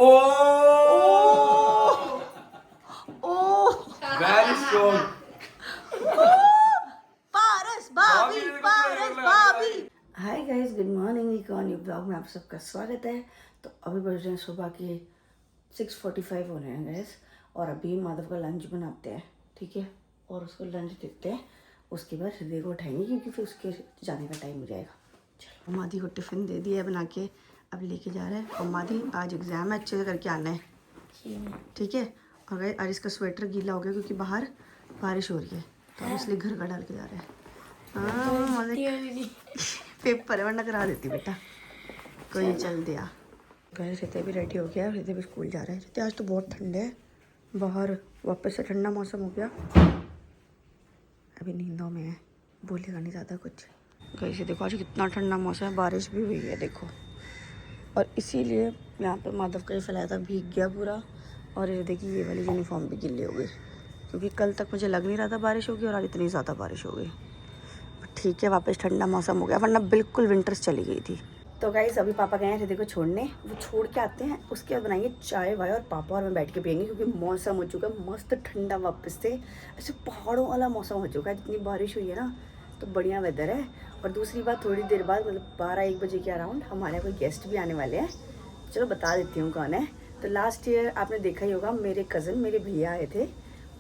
Very strong. पारस भाभी, पारस भाभी। Hi guys, good morning. एक और न्यू ब्लॉग में आप सबका स्वागत है। तो अभी बज रहे हैं सुबह के 6:45 हो रहे हैं गाइस, और अभी माधव का लंच बनाते हैं, ठीक है, और उसको लंच देते हैं। उसके बाद हृदय को उठाएंगे क्योंकि फिर उसके जाने का टाइम हो जाएगा। चलो, माधी को टिफ़िन दे दिया है बना के, अब लेके जा रहे हैं। और माधी आज एग्ज़ाम है, अच्छे से करके आना है, ठीक है। और गाइस आज इसका स्वेटर गीला हो गया क्योंकि बाहर बारिश हो रही है, तो हम इसलिए घर का डाल के जा रहे हैं। हाँ, पेपर है वरना करा देती बेटा, कोई चल दिया। घर रहते भी रेडी हो गया, रहते भी स्कूल जा रहे हैं। रहते आज तो बहुत ठंड है बाहर, वापस से ठंडा मौसम हो गया। अभी नींदों में है, बोलेगा नहीं ज़्यादा कुछ। घर से देखो आज कितना ठंडा मौसम है, बारिश भी हुई है देखो। और इसीलिए यहाँ पे माधव का ही फैलाया था, भीग गया पूरा। और ये देखिए ये वाली यूनिफॉर्म भी गिल्ली हो गई क्योंकि कल तक मुझे लग नहीं रहा था बारिश होगी, और आज इतनी ज़्यादा बारिश हो गई। ठीक है, वापस ठंडा मौसम हो गया, वरना बिल्कुल विंटर्स चली गई थी। तो गाइस अभी पापा गए हैं हृदय को छोड़ने, वो छोड़ के आते हैं, उसके बाद बनाएंगे चाय वाय, और पापा और मैं बैठ के पियेंगे क्योंकि मौसम हो चुका है मस्त ठंडा वापस से। ऐसे पहाड़ों वाला मौसम हो चुका है, जितनी बारिश हुई है ना, तो बढ़िया वेदर है। और दूसरी बात, थोड़ी देर बाद मतलब 12-1 बजे के अराउंड हमारे यहाँ कोई गेस्ट भी आने वाले हैं। चलो बता देती हूँ कौन है। तो लास्ट ईयर आपने देखा ही होगा, मेरे कज़न, मेरे भैया आए थे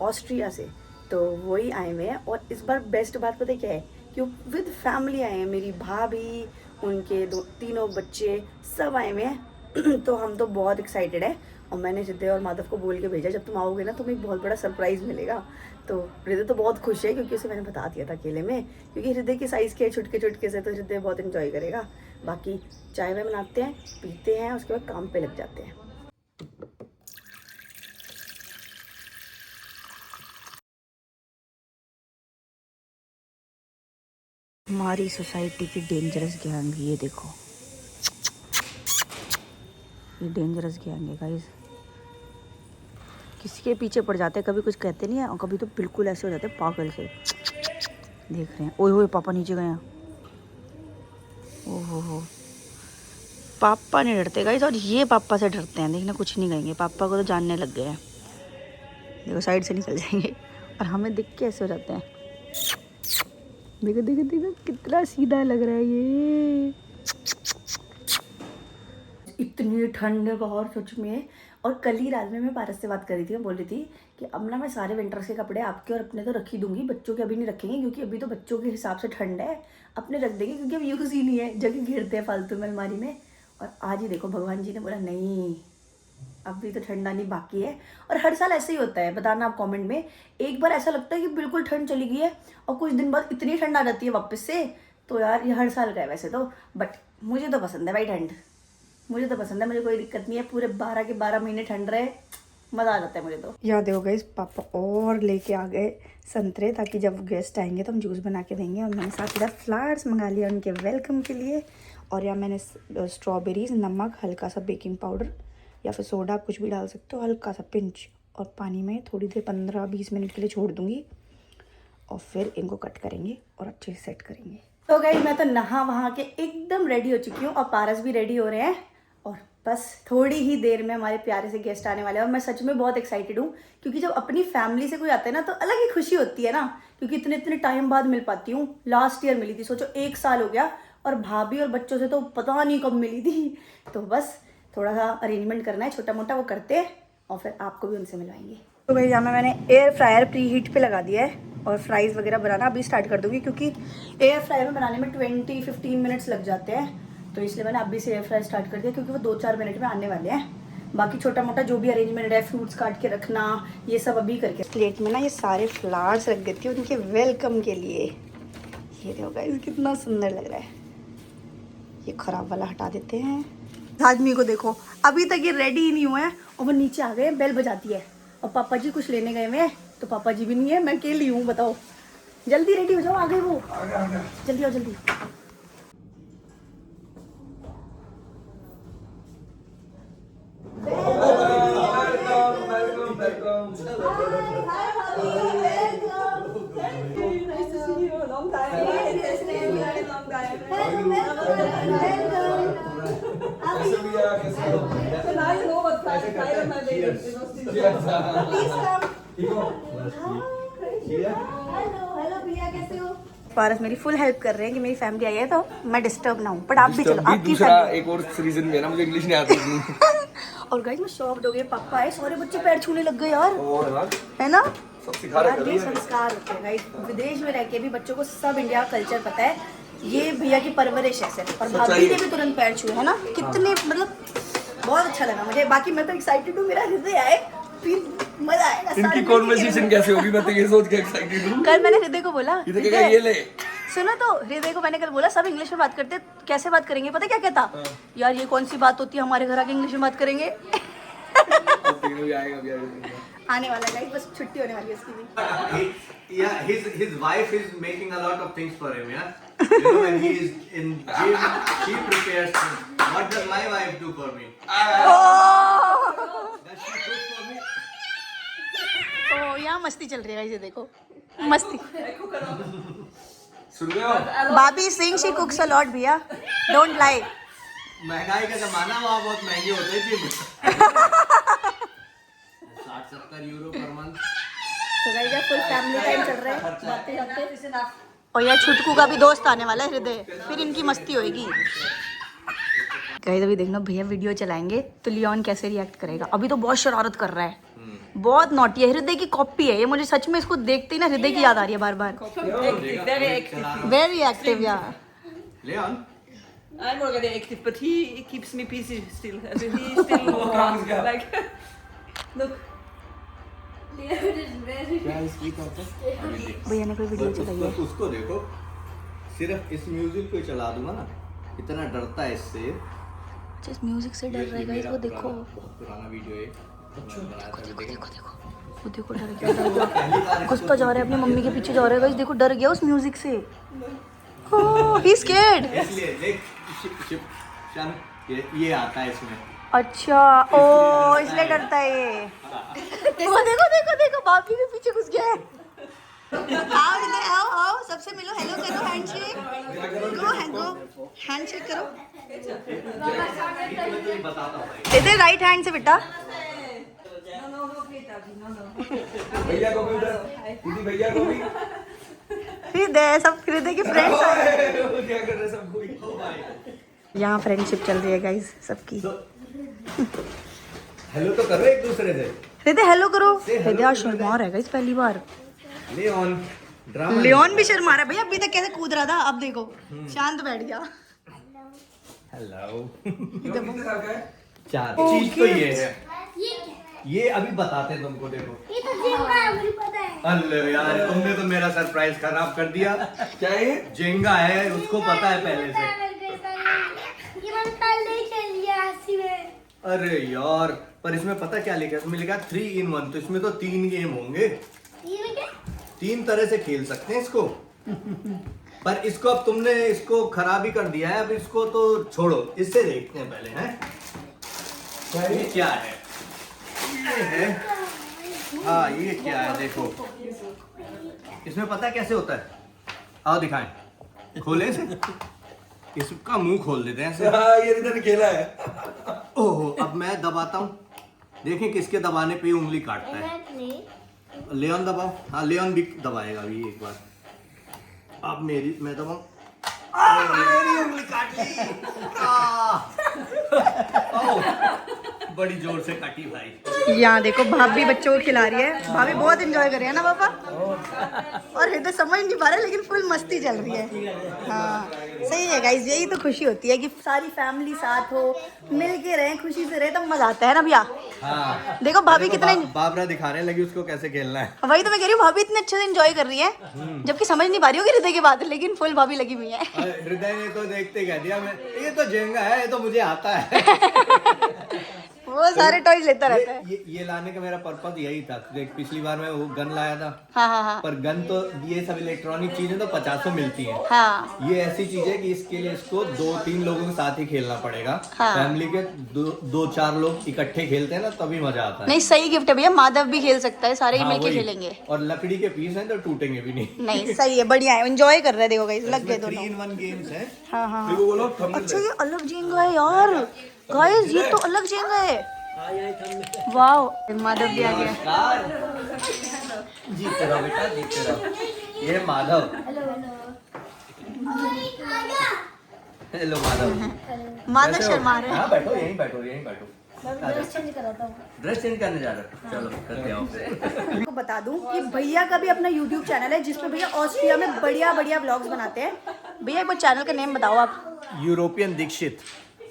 ऑस्ट्रिया से, तो वही आए हुए हैं। और इस बार बेस्ट बात पता है क्या है, कि विद फैमिली आए हैं, मेरी भाभी, उनके तीनों बच्चे सब आए हुए हैं। तो हम तो बहुत एक्साइटेड है। और मैंने हृदय और माधव को बोल के भेजा, जब तुम आओगे ना तुम्हें बहुत बड़ा सरप्राइज़ मिलेगा। तो हृदय तो बहुत खुश है क्योंकि उसे मैंने बता दिया था अकेले में, क्योंकि हृदय की साइज़ के छुटके छुटके से, तो हृदय बहुत इन्जॉय करेगा। बाकी चाय वाय बनाते हैं, पीते हैं, उसके बाद काम पे लग जाते हैं। हमारी सोसाइटी की डेंजरस गैंग, ये देखो, ये डेंजरस गैंग है गाइस। किसी के पीछे पड़ जाते हैं, कभी कुछ कहते नहीं है, और कभी तो बिल्कुल ऐसे हो जाते हैं पागल से। देख रहे हैं, ओए होए पापा नीचे गए हैं। ओहो हो, पापा नहीं डरते गाइस, और ये पापा से डरते हैं। देखना कुछ नहीं कहेंगे, पापा को तो जानने लग गए हैं। देखो साइड से निकल जाएंगे, और हमें दिख के ऐसे हो जाते हैं। देखो देखो देखो कितना सीधा लग रहा है ये। इतनी ठंड है बाहर सच में। और कल ही रात में मैं पारस से बात कर रही थी, मैं बोल रही थी कि अब ना मैं सारे विंटर्स के कपड़े आपके और अपने तो रख ही दूंगी, बच्चों के अभी नहीं रखेंगे क्योंकि अभी तो बच्चों के हिसाब से ठंड है, अपने रख देंगे क्योंकि अब यूज़ ही नहीं है, जगह घेरते हैं फालतू में अलमारी में। और आज ही देखो भगवान जी ने बोला नहीं, अभी तो ठंडा नहीं बाकी है। और हर साल ऐसे ही होता है, बताना आप कमेंट में। एक बार ऐसा लगता है कि बिल्कुल ठंड चली गई है, और कुछ दिन बाद इतनी ठंड आ जाती है वापस से। तो यार ये हर साल का है वैसे तो, बट मुझे तो पसंद है भाई ठंड, मुझे तो पसंद है, मुझे कोई दिक्कत नहीं है। पूरे 12 के 12 महीने ठंड रहे, मज़ा आ जाता है मुझे तो। याद हो गई, पापा और लेके आ गए संतरे, ताकि जब गेस्ट आएंगे तो हम जूस बना के देंगे। और मैंने साथ इधर फ्लावर्स मंगा लिया उनके वेलकम के लिए। और यहाँ मैंने स्ट्रॉबेरीज, नमक, हल्का सा बेकिंग पाउडर या फिर सोडा, कुछ भी डाल सकते हो, हल्का सा पिंच, और पानी में थोड़ी देर 15-20 मिनट के लिए छोड़ दूँगी। और फिर इनको कट करेंगे और अच्छे से सेट करेंगे। तो गाइस मैं तो नहा वहा के एकदम रेडी हो चुकी हूँ, और पारस भी रेडी हो रहे हैं, और बस थोड़ी ही देर में हमारे प्यारे से गेस्ट आने वाले हैं। और मैं सच में बहुत एक्साइटेड हूँ क्योंकि जब अपनी फैमिली से कोई आता है ना, तो अलग ही खुशी होती है ना, क्योंकि इतने इतने टाइम बाद मिल पाती हूँ। लास्ट ईयर मिली थी, सोचो 1 साल हो गया, और भाभी और बच्चों से तो पता नहीं कब मिली थी। तो बस थोड़ा सा अरेंजमेंट करना है छोटा मोटा, वो करते हैं, और फिर आपको भी उनसे मिलवाएंगे। तो भाई यहाँ में मैंने एयर फ्रायर प्री हीट पे लगा दिया है, और फ्राइज़ वगैरह बनाना अभी स्टार्ट कर दूँगी क्योंकि एयर फ्रायर में बनाने में 20-15 मिनट्स लग जाते हैं। तो इसलिए मैंने अभी से एयर फ्रायर स्टार्ट कर दिया क्योंकि वो 2-4 मिनट में आने वाले हैं। बाकी छोटा मोटा जो भी अरेंजमेंट है, फ्रूट्स काट के रखना, ये सब अभी करके। प्लेट में ना ये सारे फ्लावर्स रख देती हूँ उनके वेलकम के लिए। ये देखो गाइस कितना सुंदर लग रहा है। ये खराब वाला हटा देते हैं। आदमी को देखो, अभी तक ये रेडी ही नहीं हुआ है, और वो नीचे आ गए, बेल बजाती है, और पापा जी कुछ लेने गए हुए हैं, तो पापा जी भी नहीं है, मैं अकेली हूँ। बताओ, जल्दी रेडी हो जाओ, आ गए वो, जल्दी आओ जल्दी। ऐसे करते हैं हेलो भैया कैसे हो? पारस मेरी फुल हेल्प कर रहे हैं कि मेरी फैमिली आई है तो मैं डिस्टर्ब ना हूँ, बट आप भी चलो, आपकी दूसरा फैमिली। एक और रीजन भी है ना, मुझे इंग्लिश नहीं आती इतनी। और गाइस मैं शॉक्ड हो गई, पापा आए सारे बच्चे पैर छूने लग गए यार, और यार है ना? सब सिखा रहे यार ये संस्कार होते हैं गाइस, विदेश में रह के भी बच्चों को सब इंडिया का कल्चर पता है, ये भैया की परवरिश है सिर्फ। और भाभी ने भी तुरंत पैर छुए, है ना? कितने मतलब बहुत अच्छा लगा मुझे। बाकी मैं तो एक्साइटेड हूँ, मेरा हृदय आए फिर मजा आएगा। इनकी कॉन्वर्सेशन कैसे होगी, मैं तो ये सोच के एक्साइटेड हूँ। कल मैंने हृदय को बोला, ये कहेगा ये ले, सुनो तो, हृदय को मैंने कल बोला सब इंग्लिश में बात करते, कैसे बात करेंगे? पता क्या कहता? यार ये कौन सी बात होती है, हमारे घर आके इंग्लिश में बात करेंगे। भी आएगा। आने वाला है, बस छुट्टी होने वाली है उसकी भी। Yeah, his wife is making a lot of things for him. Yeah, you know when he is in gym, she prepares things. What does my wife do for me? Does she cook for me? तो यहाँ मस्ती चल रही है इसे देखो, मस्ती। सुन रहे हो? भाभी सिंह शी कुक्स अ लॉट भैया, डोंट लाई। महंगाई का जमाना, वहाँ बहुत महंगे होते हैं जिम। 60-70 euro per month. तो गाइस यार फुल फैमिली टाइम चल रहा है, बातें बातें। और यार छुटकू का भी दोस्त आने वाला है हृदय, फिर इनकी मस्ती होएगी। गाइस अभी देखना भैया वीडियो चलाएंगे तो लियोन कैसे रिएक्ट करेगा। अभी तो बहुत शरारत कर रहा है, बहुत नॉटी है, हृदय की कॉपी है ये। मुझे सच में इसको देखते ही ना हृदय की याद आ रही है बार बार। वेरी एक्टिव यार। Leon, I'm already active, but he keeps me busy still. Also he still like look. भैया ने कोई वीडियो चलाई है। उसको देखो, सिर्फ इस म्यूजिक को चला दूंगा ना, इतना डरता है इससे। जिस म्यूजिक से डर रहा है गाइस वो देखो, बहुत पुराना वीडियो है। देखो देखो वो देखो, डर गया, घुसता जा रहा है अपनी मम्मी के पीछे जा रहा है गाइस, देखो डर गया उस म्यूजिक से। He is scared. इसलिए देख शन, ये आता है इसमें। अच्छा ओ इसलिए डरता है ये। वो देखो देखो देखो भाभी के पीछे घुस गया है। आओ इधर आओ आओ, सबसे मिलो, हेलो करो, हैंडशेक गो हैंडशेक करो। इधर राइट हैंड से बेटा। भैया को भी उधर, दीदी भैया को भी। हृदय, सब हृदय के फ्रेंड्स हैं। क्या कर रहे सब कोई? यहाँ फ्रेंडशिप चल रही है गाइस सबकी। हेलो तो करो एक दूसरे से। हृदय हेलो करो। हृदय शर्मा रहा है गाइस पहली बार। Leone drama. लियोन भी शर्मा रहा है भैया, अभी तक कैसे कूद रहा था, अब देखो शांत बैठ गया। हेलो। कितने साल का है? 4 चीज तो ये है, ये अभी बताते हैं तुमको। देखो ये तो जेंगा है, मुझे पता है। अल्ले यार, तुमने तो मेरा सरप्राइज खराब कर दिया। क्या है ये? जेंगा है, उसको पता है पहले से। ये मैंने कल नहीं खेल लिया हंसी में। अरे यार, पर इसमें पता क्या लिखा है? इसमें लिखा 3 in 1, तो इसमें तो 3 गेम होंगे। ये क्या? 3 तरह से खेल सकते हैं इसको। पर इसको अब तुमने इसको खराब ही कर दिया है, अब इसको तो छोड़ो, इससे देखते हैं पहले। हैं ये क्या है? ये है, हाँ ये क्या है देखो। इसमें पता है कैसे होता है? आओ दिखाएं, खोले इसे, इसका मुंह खोल देते हैं ऐसे। हाँ ये इधर खेला है। ओहो, अब मैं दबाता हूँ, देखें किसके दबाने पे उंगली काटता है। लेन दबाओ। हाँ लेन भी दबाएगा अभी एक बार। अब मेरी, मैं दबाऊं। मेरी उंगली काट ली। बड़ी जोर से काटी भाई। यहाँ देखो भाभी बच्चों को खिला रही है, भाभी बहुत एंजॉय कर रही है ना पापा। और हृदय समझ नहीं पा रहा लेकिन फुल मस्ती चल रही है। हाँ सही है गाइस, यही तो खुशी होती है कि सारी फैमिली साथ हो, मिल के रहे, खुशी से रहे, तब मजा आता है ना भैया। हाँ देखो भाभी कितने, बाबरा दिखाने लगी उसको कैसे खेलना है। वही तो मैं कह रही हूँ, भाभी इतने अच्छे से एंजॉय कर रही है जबकि समझ नहीं पा रही होगी हृदय की बात, लेकिन फुल भाभी लगी हुई है। हृदय ने तो देखते कह दिया, मैं ये तो जेंगा है, ये तो मुझे आता है। वो सारे टॉयज लेता रहता है। ये लाने का मेरा पर्पस यही था। देख पिछली बार मैं वो गन लाया था। हाँ हाँ हाँ पर गन तो, ये सब इलेक्ट्रॉनिक चीजें तो 50 मिलती हैं। हाँ ये ऐसी चीज है कि इसके लिए इसको 2-3 लोगों के साथ ही खेलना पड़ेगा। हाँ। फैमिली के 2-4 लोग इकट्ठे खेलते हैं ना, तभी मजा आता है। नहीं सही गिफ्ट है भैया, माधव भी खेल सकता है, सारे ही हाँ, मिलके वही। खेलेंगे। और लकड़ी के पीस हैं तो टूटेंगे भी नहीं। नहीं सही है, बढ़िया है, एंजॉय कर रहे, देखो गाइस लग गए 3 दोनों। in 1 गेम्स हैं। हाँ हाँ देखो बोलो अच्छा ये अलग जेंगा है यार गाइस, ये तो अलग जेंगा है। वाह, माधव भी आ गया। नमस्कार। जीते रहो बेटा, जीते रहो। ये है माधव। हेलो माधव। माधव कैसे हो? शर्मा रहे हैं। हाँ बैठो, यहीं बैठो, यहीं बैठो। ड्रेस चेंज कराता हूँ। ड्रेस चेंज करने जा रहे हो? चलो करते आओ। आपको बता दूं कि भैया का भी अपना YouTube चैनल है जिसमें भैया ऑस्ट्रिया में बढ़िया बढ़िया व्लॉग्स बनाते हैं। भैया एक बार चैनल का नेम बताओ आप, यूरोपियन दीक्षित।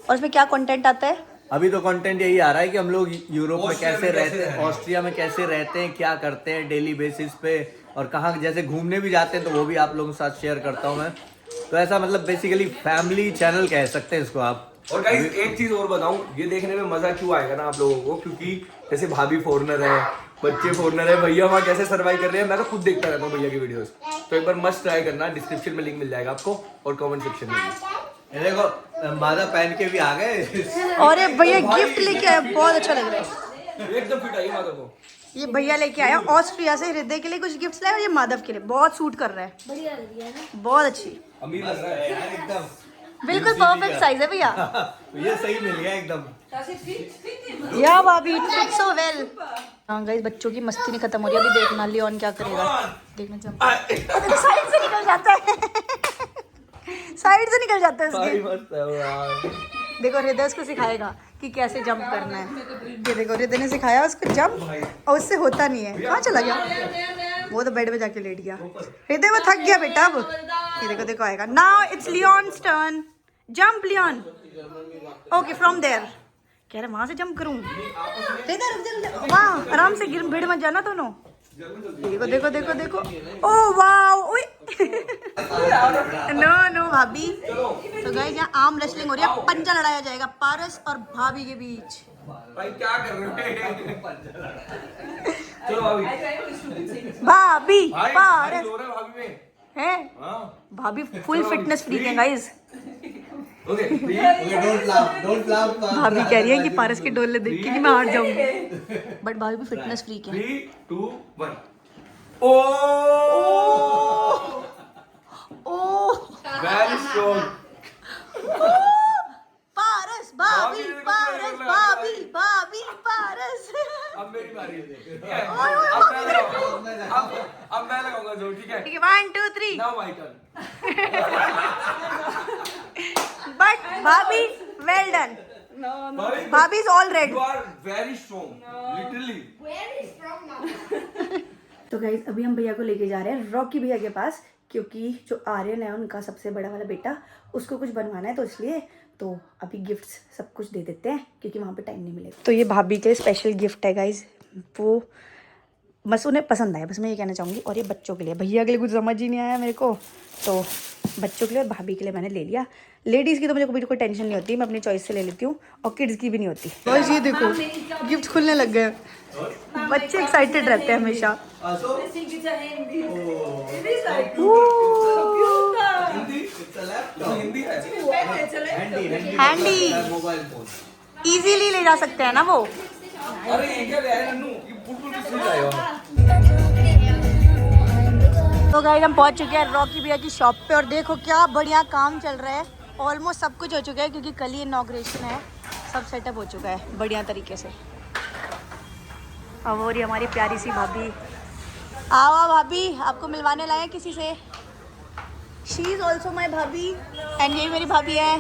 और उसमें क्या कंटेंट आता है? अभी तो कंटेंट यही आ रहा है कि हम लोग यूरोप में ऑस्ट्रिया कैसे में रहते कैसे हैं, हैं। ऑस्ट्रिया में कैसे रहते हैं, क्या करते हैं डेली बेसिस पे, और कहाँ जैसे घूमने भी जाते हैं तो वो भी आप लोगों के साथ शेयर करता हूँ मैं। तो ऐसा मतलब बेसिकली फैमिली चैनल कह सकते हैं इसको आप। और गाइस एक चीज और बताऊं, ये देखने में मजा क्यों आएगा ना आप लोगों को, क्योंकि जैसे भाभी फॉरेनर है, बच्चे फॉरेनर है, भैया वहाँ कैसे सर्वाइव कर रहे हैं, मैं तो खुद देखता रहता हूँ भैया की वीडियोस। तो एक बार मस्ट ट्राई करना, डिस्क्रिप्शन में लिंक मिल जाएगा आपको और कमेंट सेक्शन में भी। ये देखो माधव पहन के भी आ गए। और ये भैया गिफ्ट लेके आए, बहुत अच्छा लग रहा है। एकदम फिट आई माधव को। ये भैया लेके आया ऑस्ट्रिया से, हृदय के लिए कुछ गिफ्ट्स लाए और ये माधव के लिए। बहुत सूट कर रहा है, बढ़िया लग रही है ना। बहुत अच्छी, अमीर लग रहा है यार एकदम बिल्कुल परफेक्ट साइज है भैया। ये सही मिल गया एकदम। Does it fit him? या भाभी, इट फिट सो वेल। हाँ गाइस, बच्चों की मस्ती नहीं खत्म हो रही। अभी देखना लियोन क्या करेगा, देखना चाहता साइड से निकल जाता है। साइड से निकल जाता है भाई उसके। मस्त है वो यार। देखो हृदय उसको सिखाएगा कि कैसे जंप करना है। ये देखो हृदय ने सिखाया उसको जंप, और उससे होता नहीं है। कहाँ चला गया वो? तो बेड में जाके लेट गया। हृदय वो थक गया बेटा अब। ये देखो देखो आएगा। Now it's Leon's turn. Jump Leon. Okay from there. कह रहे वहां से जंप करूं। हृदय रुक जा, वहाँ आराम से गिर, भीड़ मत जाना दोनों। देखो देखो देखो देखो। ओ वाओ, नो नो भाभी। तो गाइस यहाँ आर्म रेसलिंग हो रही है, पंजा लड़ाया जाएगा पारस और भाभी के बीच। भाई क्या कर रहे हैं? चलो भाभी। भाभी भाई पारस रो रहे हैं भाभी में। है, हाँ भाभी फुल फिटनेस फ्रीक है गाइस। Okay don't laugh. भाभी कह रही है कि पारस के डोले देख के कि मैं हार जाऊंगी, बट भाभी भी फिटनेस फ्रीक है। 3 2 1। ओ ओ वेरी स्ट्रॉन्ग। पारस भाभी, पारस भाभी, भाभी पारस। अब मेरी बारी है। ओए, ओए, अब मैं लगाऊंगा। अब मैं लगाऊंगा जोर, ठीक है? ठीक है 1 2 3। Now my turn. बट भाभी वेल डन। भाभी is all red. You are very strong, literally. Very strong now. तो गाइज अभी हम भैया को लेके जा रहे हैं रॉकी भैया के पास, क्योंकि जो आर्यन है उनका सबसे बड़ा वाला बेटा, उसको कुछ बनवाना है, तो इसलिए तो अभी गिफ्ट्स सब कुछ दे देते हैं क्योंकि वहाँ पे टाइम नहीं मिलेगा। तो ये भाभी के स्पेशल गिफ्ट है गाइज, वो बस उन्हें पसंद आया, बस मैं ये कहना चाहूँगी। और ये बच्चों के लिए, भैया के लिए कुछ समझ ही नहीं आया मेरे को, तो बच्चों के लिए और भाभी के लिए मैंने ले लिया। लेडीज़ की तो मुझे कोई टेंशन नहीं होती, मैं अपनी चॉइस से ले लेती हूँ, और किड्स की भी नहीं होती। बस ये देखो गिफ्ट खुलने लग गए, बच्चे एक्साइटेड रहते हैं हमेशा। I think it's a handy. It is like Hindi? Hindi है। it's a laptop. Handy, mobile phone. Easily ले जा सकते हैं ना वो। अरे ये क्या ले आए नन्नू? ये बिल्कुल भी सही लाए हो। तो गाइस हम पहुंच चुके हैं रॉकी भैया की शॉप पे, और देखो क्या बढ़िया काम चल रहा है। ऑलमोस्ट सब कुछ हो चुका है क्योंकि कल ही इनॉग्रेशन है, सब सेटअप हो चुका है बढ़िया तरीके से। अब और ये हमारी प्यारी सी भाभी, आओ भाभी, आपको मिलवाने लाए हैं किसी से। शी इज़ ऑल्सो माई भाभी, एंड ये मेरी भाभी है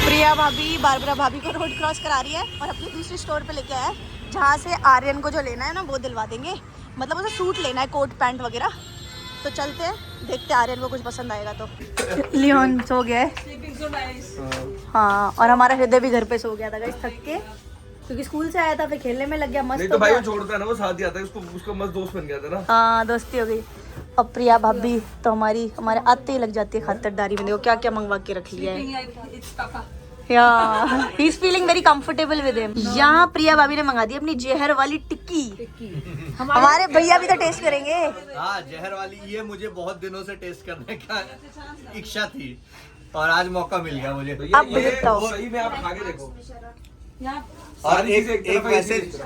प्रिया भाभी। बारबरा भाभी को रोड क्रॉस करा रही है और अपनी दूसरी स्टोर पे लेके आया है, जहाँ से आर्यन को जो लेना है ना वो दिलवा देंगे। मतलब उसे सूट लेना है, कोट पैंट वगैरह। तो चलते हैं, देखते हैं आर्यन को कुछ पसंद आएगा तो। लियोन सो गया है। Sleeping so nice. हाँ, और हमारा हृदय भी घर पे सो गया था गाइस थक के, क्योंकि स्कूल से आया था, फिर खेलने में लग गया, मस्त नहीं हो तो भाई गया। वो छोड़ता है ना, वो साथ ही आता है, उसको उसका मस्त दोस्त बन गया था ना। हाँ दोस्ती हो गई। और प्रिया भाभी तो हमारे आते ही लग जाती है खातिरदारी में। देखो क्या क्या मंगवा के रख लिया है। Sleeping like it's Papa. या he is feeling very comfortable with him. यहाँ प्रिया भाभी ने मंगा दी अपनी जहर वाली टिक्की। हमारे भैया भी तो टेस्ट करेंगे। हाँ जहर वाली, ये मुझे बहुत दिनों से टेस्ट करने का इच्छा थी और आज मौका मिल गया मुझे। अब विजिट आओ। सही में आप खा के देखो। और एक मैसेज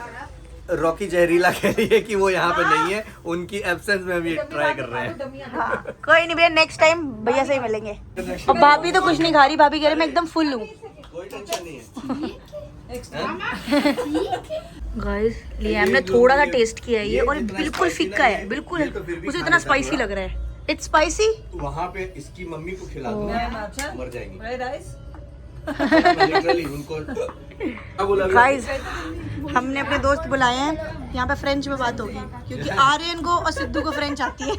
रॉकी जहरीला कह रही है कि वो यहाँ पे नहीं है, उनकी एब्सेंस में भी ट्राई कर रहे हैं। हाँ, कोई नहीं भैया, नेक्स्ट टाइम भैया से ही मिलेंगे। और भाभी तो कुछ नहीं खा रही, भाभी कह रही मैं एकदम फुल हूँ। कोई टेंशन नहीं है। गाइस लियाम ने थोड़ा सा टेस्ट किया है ये और बिल्कुल फीका है, बिल्कुल मुझे इतना स्पाइसी लग रहा है। It's spicy. वहाँ पे इसकी मम्मी को खिला दो, अच्छा मर जाएंगी। फ्राइड राइस लिटरली उनको गाइस हमने अपने दोस्त बुलाए हैं, यहाँ पे फ्रेंच में बात होगी क्योंकि आर्यन को और सिद्धू को फ्रेंच आती है।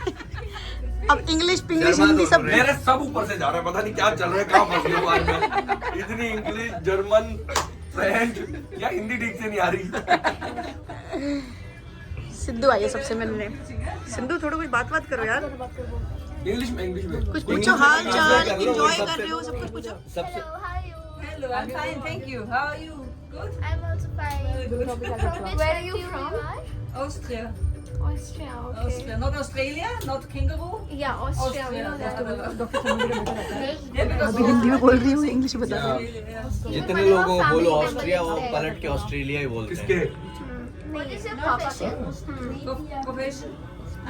अब इंग्लिश पिंग्लिश हिंदी सब मेरे सब ऊपर से जा रहा है, पता नहीं क्या चल रहा है, कहाँ फंस गया आज मैं। इतनी इंग्लिश, जर्मन, फ्रेंच या हिंदी ठीक से नहीं आ रही। सिद्धू आई है सबसे मिलने। सिद्धू थोड़ा कुछ बात करो यार, इंग्लिश में कुछ पूछो, हाल चाल, एंजॉय कर रहे हो, सब कुछ पूछो। सबसे Hello, how are you? Hello, I'm fine, thank you. How are you? Good? I'm also fine. Good. Where are you from? Austria. Austria, okay. Austria. Not Australia, not kangaroo. Yeah, Austria. We know that. Yeah, because Hindi में बोल रही हूँ, English बता रही हूँ। जितने लोगों को बोलो ऑस्ट्रिया, वो पलट के ऑस्ट्रेलिया ही बोलते हैं। What is your profession? profession.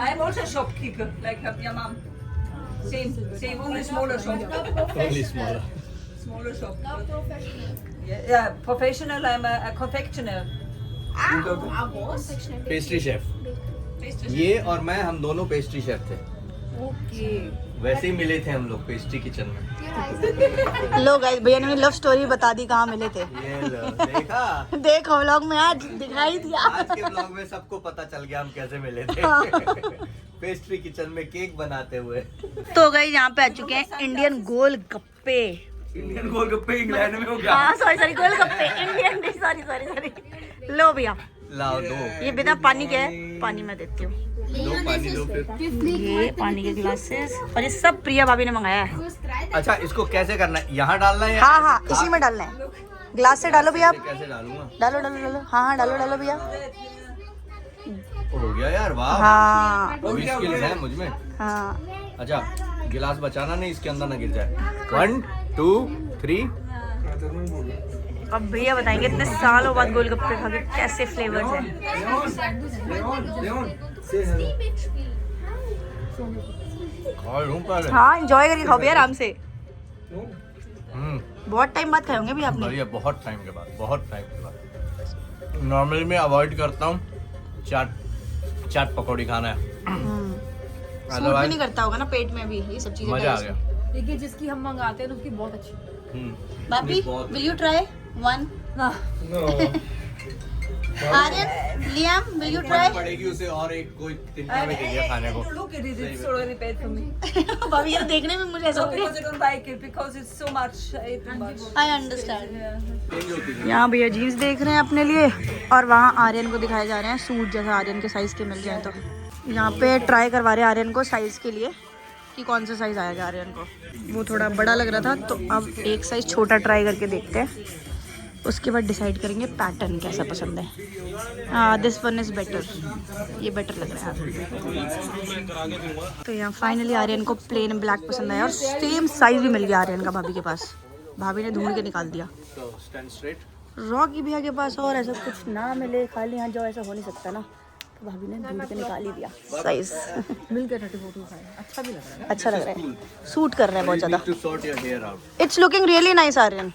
I'm also a shopkeeper, like your mom. Same, only smaller shop. Only smaller. Smaller shop. Yeah, professional. I'm a confectioner. Pastry chef. Pastry ये और मैं, हम दोनों पेस्ट्री शेफ थे। Okay. वैसे ही मिले थे हम लोग पेस्ट्री किचन में। लो गाइस भैया ने लव स्टोरी बता दी कहाँ मिले थे। ये लो, देखा? देखो व्लॉग में आज दिखाई दिया। आज के ब्लॉग में सबको पता चल गया हम कैसे मिले थे। पेस्ट्री किचन में केक बनाते हुए। तो गाइस यहाँ पे आ चुके हैं इंडियन गोलगप्पे। इंडियन गोलगप्पे इंग्लैंड में हो गया। हाँ सॉरी गोलगप्पे इंडियन डिश, सॉरी। लो भैया लाओ दो। ये बिना पानी के है, पानी मैं देती हूँ। दो पानी दो फिर। ये पानी के ग्लासेस और ये सब प्रिया भाभी ने मंगाया है। अच्छा इसको कैसे करना है? यहाँ डालना है या हाँ इसी में डालना है। ग्लास से डालो भैया आप। कैसे डालूंगा? डालो हाँ डालो भैया। हो गया यार, वाह। हाँ अभी स्किल्स है मुझ में। हाँ अच्छा गिलास बचाना नहीं, इसके अंदर ना गिर जाए। 1 2 3। अब भैया बताएंगे इतने सालों बाद गोलगप्पे खा के कैसे फ्लेवर्स हैं। हाँ एंजॉय करके खाओ भैया आराम से। बहुत टाइम बाद खाए होंगे भी आपने। बढ़िया, बहुत टाइम के बाद। नॉर्मली मैं अवॉइड करता हूँ चाट पकौड़ी खाना है। सूट भी नहीं करता होगा ना पेट में भी ये सब चीजें। मजा आ गया। देखिए जिसकी हम मंगाते हैं उसकी बहुत अच्छी। Bapi will you try one? Aryan Liam will you try? पड़ेगी उसे और एक कोई तिनका में दे दिया खाने को। Look at it, it's already bad for me. भाभी यार देखने में मुझे ऐसा Not because I don't like it, because it's so much. I eat too much. I understand. Yeah. यहाँ भैया जीन्स देख रहे हैं अपने लिए और वहाँ आर्यन को दिखाए जा रहे हैं सूट जैसा आर्यन के साइज के मिल जाए तो। यहाँ पे ट्राई करवा रहे हैं आर्यन को साइज के लिए कि कौन सा साइज आएगा आर्यन को। वो थोड़ा बड़ा लग रहा था तो अब एक साइज छोटा ट्राई करके देखते हैं, उसके बाद डिसाइड करेंगे पैटर्न कैसा पसंद है। दिस वन इज़ बेटर, ये बेटर लग रहा है। तो यहाँ फाइनली आर्यन को प्लेन ब्लैक पसंद आया और सेम साइज भी मिल गया आर्यन का भाभी के पास। भाभी ने ढूंढ के निकाल दिया। तो स्टैंड स्ट्रेट। रॉकी भैया के पास और ऐसा कुछ ना मिले खाली यहाँ जाओ ऐसा हो नहीं सकता ना, तो भाभी ने ढूंढ के निकाल ही दिया साइज। मिलकर 34 to 5 अच्छा भी लग रहा है। अच्छा लग रहा है, सूट कर रहा है बहुत ज़्यादा। To sort your hair out. It's looking really nice Aryan.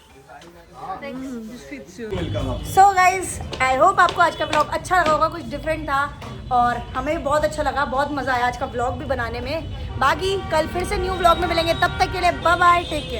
So guys I hope आपको आज का ब्लॉग अच्छा लगा होगा, कुछ डिफरेंट था और हमें बहुत अच्छा लगा, बहुत मज़ा आया आज का ब्लॉग भी बनाने में। बाकी कल फिर से न्यू ब्लॉग में मिलेंगे, तब तक के लिए बाय बाय, टेक केयर।